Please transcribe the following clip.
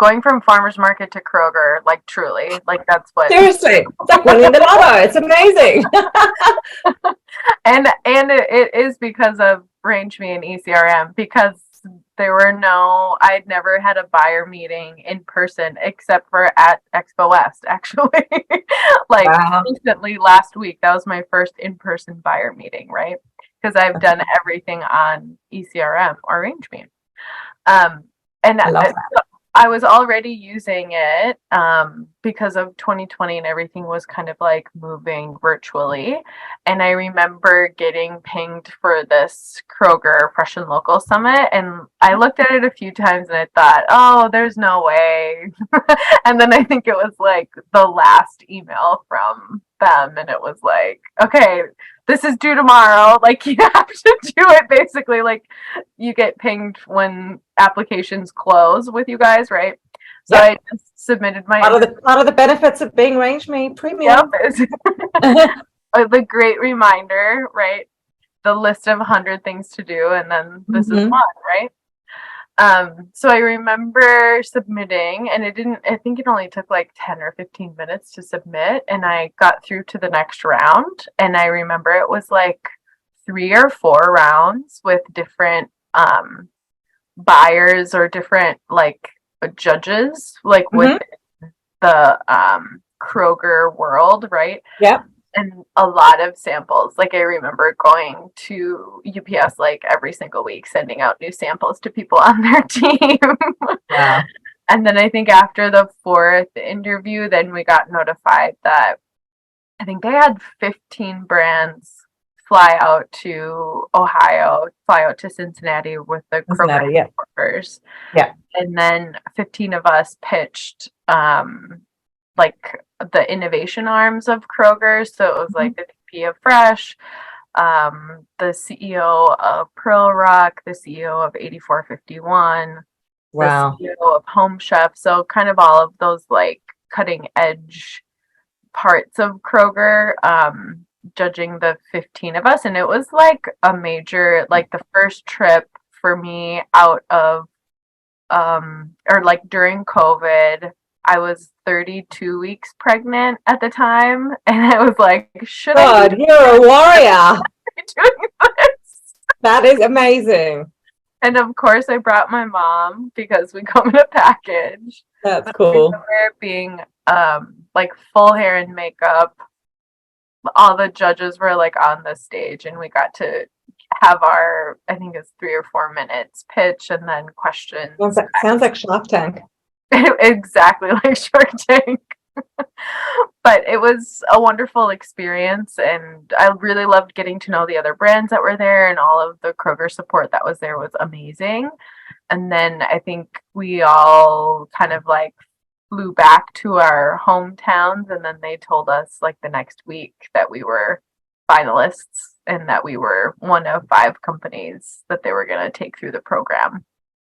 going from farmer's market to Kroger, like truly, like that's what. Seriously, it's like winning the lotto. It's amazing. And it is because of RangeMe and ECRM, because I'd never had a buyer meeting in person except for at Expo West, actually. Like Wow. recently last week, that was my first in-person buyer meeting, right? Because I've done everything on ECRM or RangeMe. Um, and I love that. I was already using it because of 2020 and everything was kind of like moving virtually. And I remember getting pinged for this Kroger Fresh and Local Summit. And I looked at it a few times and I thought, oh, there's no way. And then I think it was like the last email from them. And it was like, okay, this is due tomorrow. Like, you have to do it basically. Like, you get pinged when applications close with you guys, right? So Yep. I just submitted my Part of the benefits of being RangeMe yep, Premium. the great reminder, right? The list of 100 things to do, and then this is Hmm. one, right? So I remember submitting, and I think it only took like 10 or 15 minutes to submit, and I got through to the next round. And I remember it was like 3 or 4 rounds with different buyers or different like judges, like with Hmm. the Kroger world, right? Yep. And a lot of samples. Like I remember going to UPS like every single week, sending out new samples to people on their team. Wow. And then I think after the fourth interview, then we got notified that I think they had 15 brands fly out to Ohio, fly out to Cincinnati with the Kroger Cincinnati. Yeah. headquarters. Yeah. And then 15 of us pitched like the innovation arms of Kroger. So it was Mhm. like the VP of Fresh, the CEO of Pearl Rock, the CEO of 8451, the Wow. CEO of Home Chef. So kind of all of those like cutting edge parts of Kroger, judging the 15 of us. And it was like a major, like the first trip for me out of, or like during COVID. I was 32 weeks pregnant at the time, and I was like, should I be God, you're a warrior. doing this? That is amazing. And of course, I brought my mom because we come in a package. That's But I cool. remember it being like full hair and makeup. All the judges were like on the stage, and we got to have our, I think it's 3 or 4 minutes pitch and then questions. Sounds like Shark Tank. Exactly like Shark Tank. But it was a wonderful experience, and I really loved getting to know the other brands that were there, and all of the Kroger support that was there was amazing. And then I think we all kind of like flew back to our hometowns, and then they told us like the next week that we were finalists and that we were one of 5 companies that they were going to take through the program.